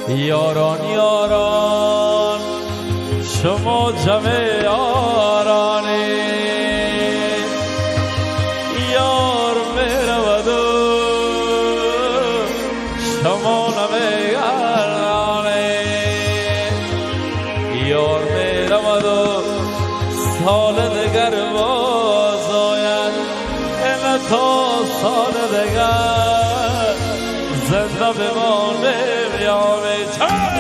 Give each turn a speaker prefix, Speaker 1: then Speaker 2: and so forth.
Speaker 1: یاران یاران شما جمع یارانی یار میرود و شما نمیگردانی یار میرود و سال دگر باز آید این تا سال دگر زنده بمانیم یا بیچاره